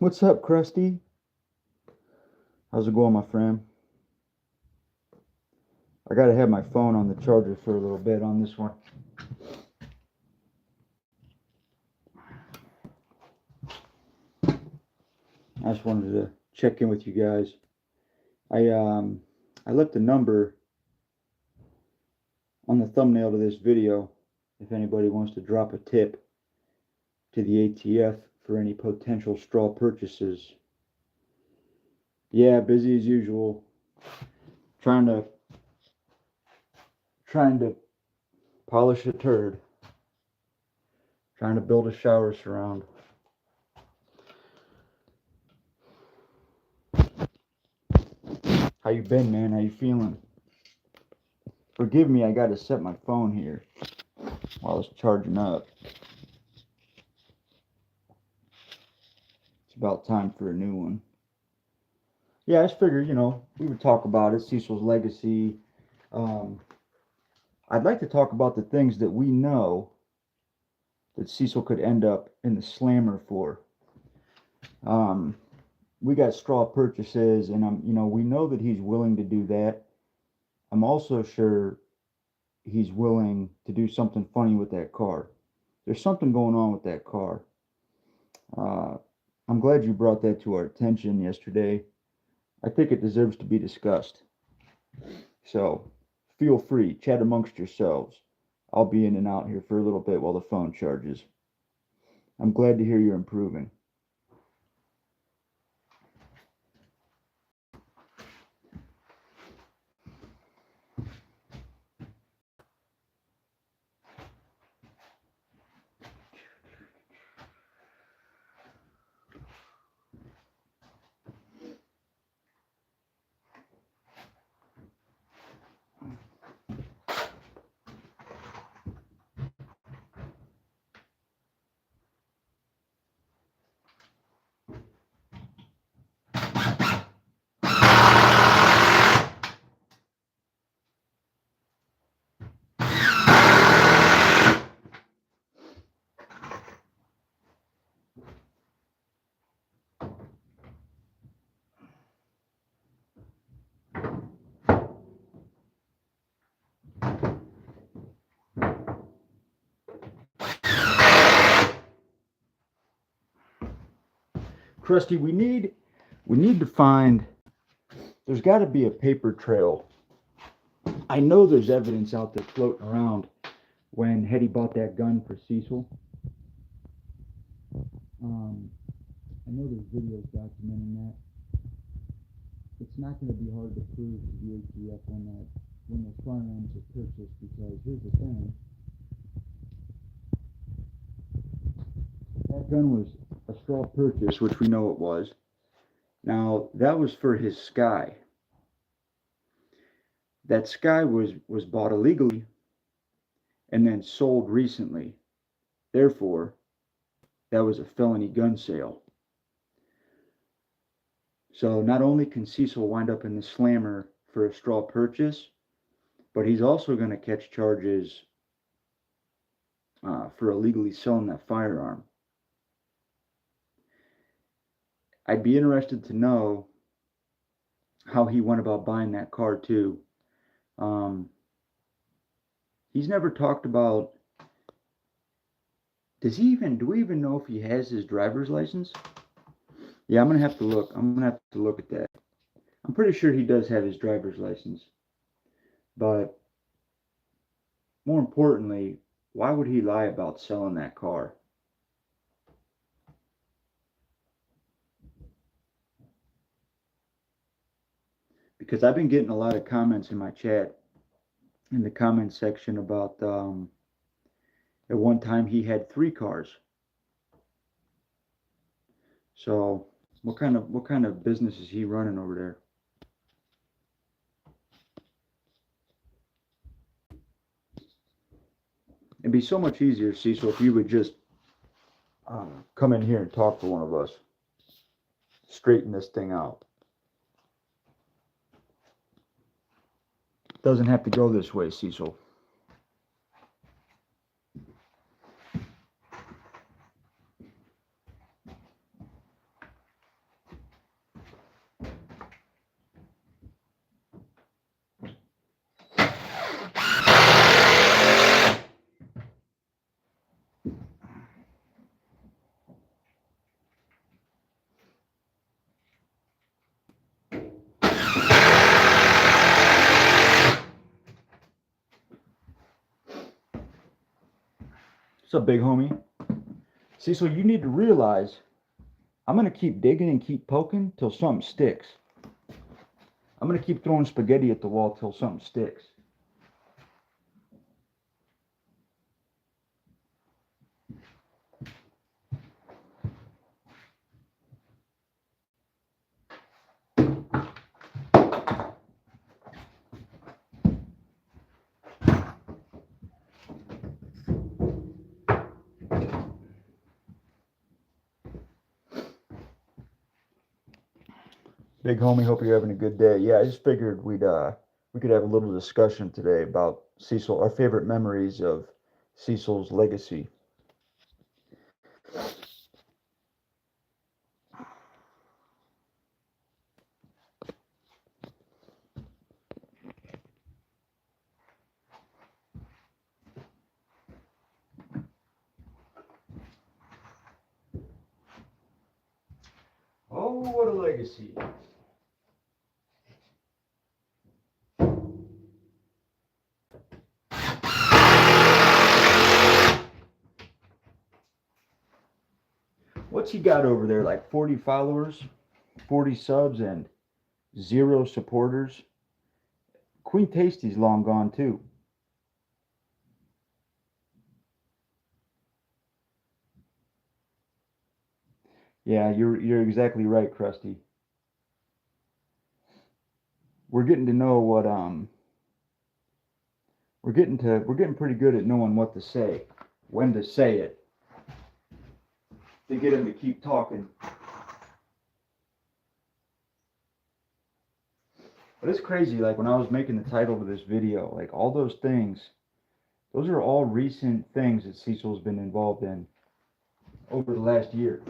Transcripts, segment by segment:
What's up, Krusty? How's it going, my friend? I gotta have my phone on the charger for a little bit on this one. I just wanted to check in with you guys. I left a number on the thumbnail to this video if anybody wants to drop a tip to the ATF for any potential straw purchases. Yeah, busy as usual. Trying to polish a turd. Trying to build a shower surround. How you been, man? How you feeling? Forgive me, I gotta set my phone here while it's charging up. It's about time for a new one. Yeah, I just figured, we would talk about it, Cecil's legacy. I'd like to talk about the things that we know that Cecil could end up in the slammer for. We got straw purchases, and we know that he's willing to do that. I'm also sure he's willing to do something funny with that car. There's something going on with that car. I'm glad you brought that to our attention yesterday. I think it deserves to be discussed. So feel free, chat amongst yourselves. I'll be in and out here for a little bit while the phone charges. I'm glad to hear you're improving. Krusty, we need to find. There's got to be a paper trail. I know there's evidence out there floating around when Hetty bought that gun for Cecil. I know there's videos documenting that. It's not going to be hard to prove to the ATF when those firearms are purchased, because here's the thing. That gun was a straw purchase, which we know it was. Now, that was for his Sky. That Sky was bought illegally and then sold recently. Therefore, that was a felony gun sale. So not only can Cecil wind up in the slammer for a straw purchase, but he's also going to catch charges for illegally selling that firearm. I'd be interested to know how he went about buying that car too. He's never talked about. Do we even know if he has his driver's license? Yeah, I'm gonna have to look. I'm gonna have to look at that. I'm pretty sure he does have his driver's license. But more importantly, why would he lie about selling that car? Because I've been getting a lot of comments in my chat, in the comment section, about at one time he had 3 cars. So what kind of business is he running over there? It'd be so much easier, Cecil, if you would just come in here and talk to one of us. Straighten this thing out. Doesn't have to go this way, Cecil. What's up, big homie? Cecil, you need to realize I'm going to keep digging and keep poking till something sticks. I'm going to keep throwing spaghetti at the wall till something sticks. Big homie, hope you're having a good day. Yeah, I just figured we could have a little discussion today about Cecil, our favorite memories of Cecil's legacy. Oh, what a legacy. What's he got over there? Like 40 followers, 40 subs, and 0 supporters? Queen Tasty's long gone too. Yeah, you're exactly right, Krusty. We're getting to know what we're getting pretty good at knowing what to say, when to say it, to get him to keep talking. But it's crazy, like when I was making the title of this video, like all those things, those are all recent things that Cecil's been involved in over the last year.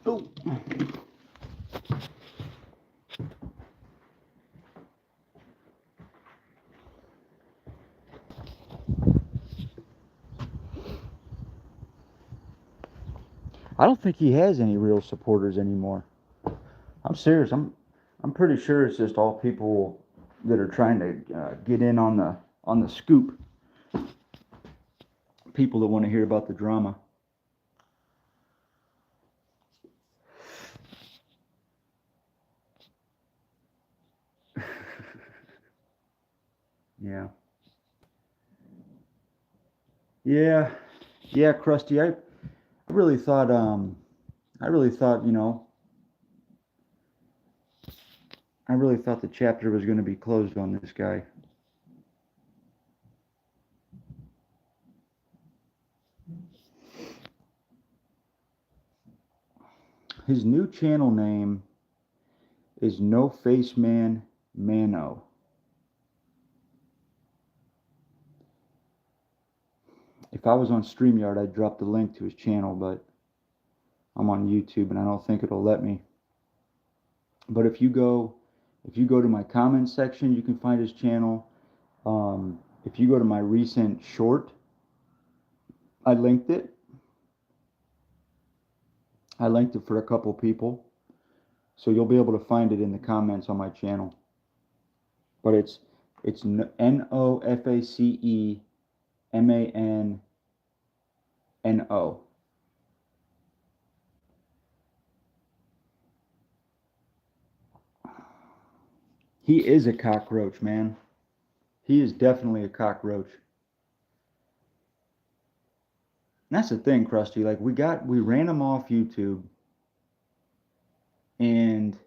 Oh. I don't think he has any real supporters anymore. I'm serious. I'm pretty sure it's just all people that are trying to get in on the scoop. People that want to hear about the drama. Yeah. Yeah. Yeah, Krusty. I really thought you know, I really thought the chapter was going to be closed on this guy. His new channel name is No Face Man Mano. If I was on StreamYard, I'd drop the link to his channel, but I'm on YouTube and I don't think it'll let me. But if you go to my comments section, you can find his channel. If you go to my recent short, I linked it. I linked it for a couple people, so you'll be able to find it in the comments on my channel. But It's Nofacemano. He is a cockroach, man. He is definitely a cockroach. And that's the thing, Krusty. Like we ran him off YouTube, and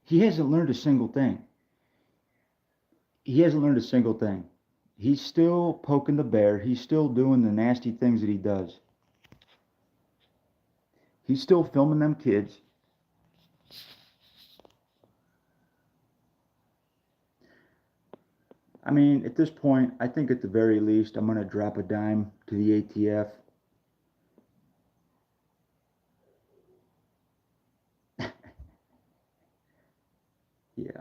he hasn't learned a single thing. He hasn't learned a single thing. He's still poking the bear. He's still doing the nasty things that he does. He's still filming them kids. I mean, at this point, I think at the very least, I'm going to drop a dime to the ATF. Yeah,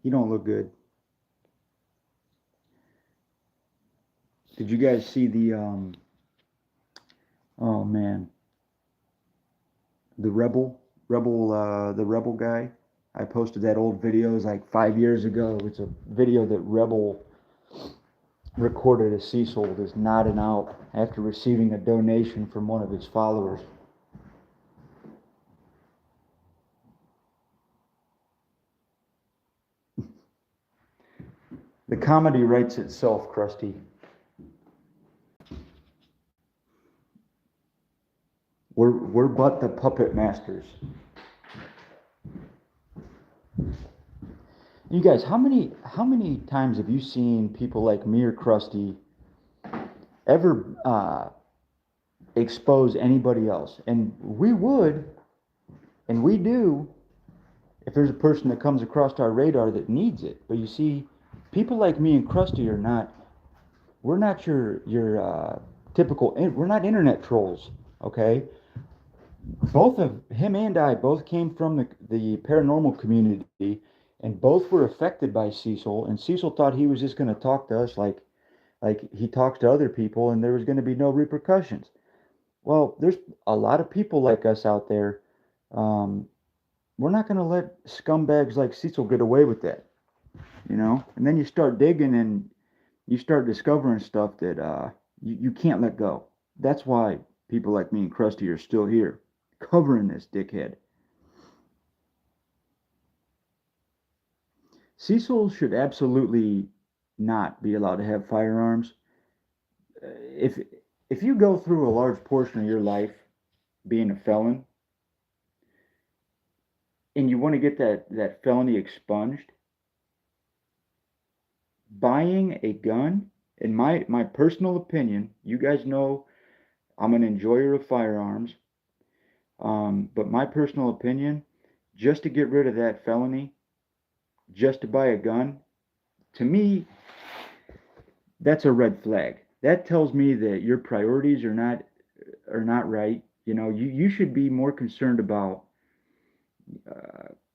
he don't look good. Did you guys see the, oh man, the rebel guy? I posted that old video. It was like 5 years ago. It's a video that Rebel recorded as Cecil was nodding out after receiving a donation from one of his followers. The comedy writes itself, Krusty. We're but the puppet masters. You guys, how many times have you seen people like me or Krusty ever expose anybody else? And we would, and we do, if there's a person that comes across our radar that needs it. But you see, people like me and Krusty are not. We're not your typical. We're not internet trolls. Okay. Both of him and I both came from the paranormal community, and both were affected by Cecil. And Cecil thought he was just going to talk to us like he talks to other people, and there was going to be no repercussions. Well, there's a lot of people like us out there. We're not going to let scumbags like Cecil get away with that, you know. And then you start digging, and you start discovering stuff that you can't let go. That's why people like me and Krusty are still here, covering this dickhead. Cecil should absolutely not be allowed to have firearms. If if you go through a large portion of your life being a felon and you want to get that felony expunged, buying a gun, in my personal opinion, you guys know I'm an enjoyer of firearms, but my personal opinion, just to get rid of that felony, just to buy a gun, to me, that's a red flag. That tells me that your priorities are not right. You know, you should be more concerned about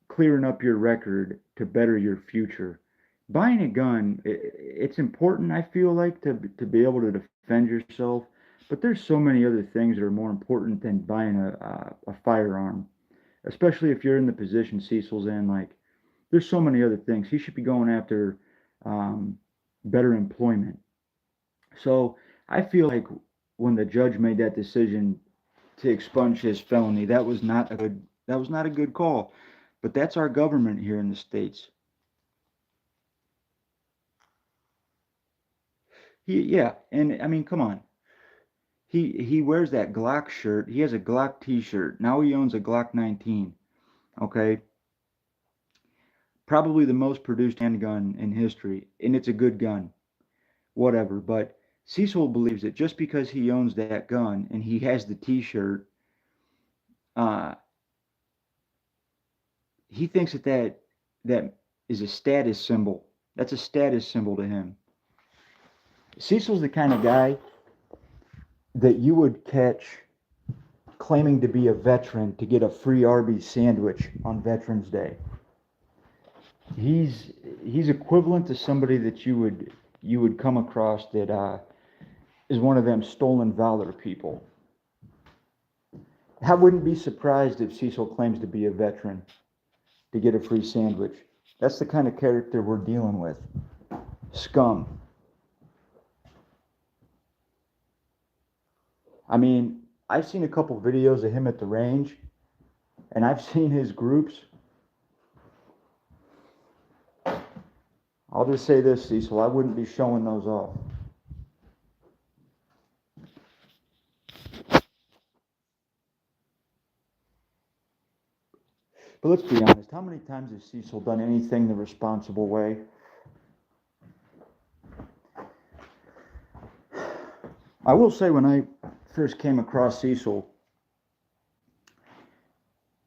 clearing up your record to better your future. Buying a gun, it's important, I feel like, to be able to defend yourself. But there's so many other things that are more important than buying a firearm, especially if you're in the position Cecil's in. Like, there's so many other things. He should be going after better employment. So I feel like when the judge made that decision to expunge his felony, that was not a good call. But that's our government here in the States. Yeah, and I mean, come on. He wears that Glock shirt. He has a Glock T-shirt. Now he owns a Glock 19. Okay, probably the most produced handgun in history, and it's a good gun. Whatever. But Cecil believes that just because he owns that gun and he has the T-shirt, uh, he thinks that is a status symbol. That's a status symbol to him. Cecil's the kind of guy that you would catch claiming to be a veteran to get a free Arby's sandwich on Veterans Day. He's equivalent to somebody that you would come across that is one of them stolen valor people. I wouldn't be surprised if Cecil claims to be a veteran to get a free sandwich. That's the kind of character we're dealing with. Scum. I mean, I've seen a couple videos of him at the range, and I've seen his groups. I'll just say this, Cecil, I wouldn't be showing those off. But let's be honest, how many times has Cecil done anything the responsible way? I will say when I first came across Cecil,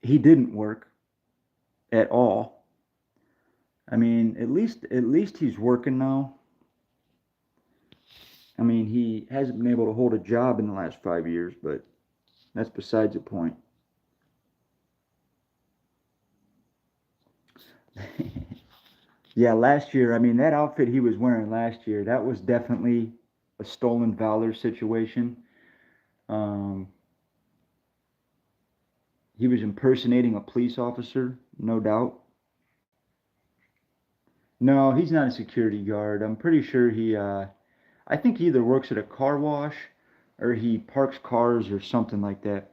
he didn't work at all. I mean, at least he's working now. I mean, he hasn't been able to hold a job in the last 5 years, but that's besides the point. Yeah, last year, I mean, that outfit he was wearing last year, that was definitely a stolen valor situation. He was impersonating a police officer, no doubt. No, he's not a security guard. I'm pretty sure I think he either works at a car wash or he parks cars or something like that.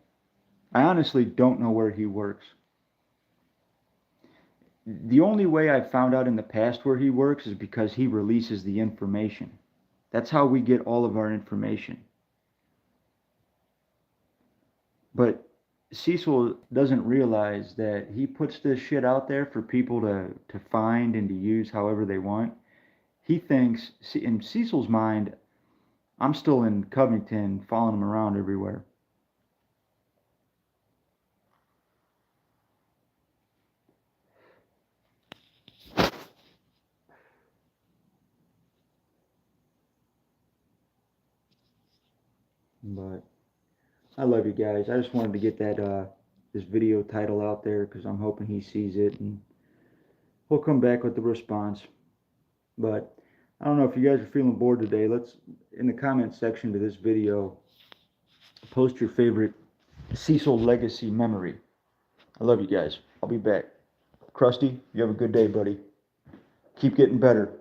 I honestly don't know where he works. The only way I've found out in the past where he works is because he releases the information. That's how we get all of our information. But Cecil doesn't realize that he puts this shit out there for people to find and to use however they want. He thinks, in Cecil's mind, I'm still in Covington following him around everywhere. But I love you guys. I just wanted to get that this video title out there because I'm hoping he sees it and he'll come back with the response. But I don't know if you guys are feeling bored today. Let's, in the comment section to this video, post your favorite Cecil legacy memory. I love you guys. I'll be back. Krusty, you have a good day, buddy. Keep getting better.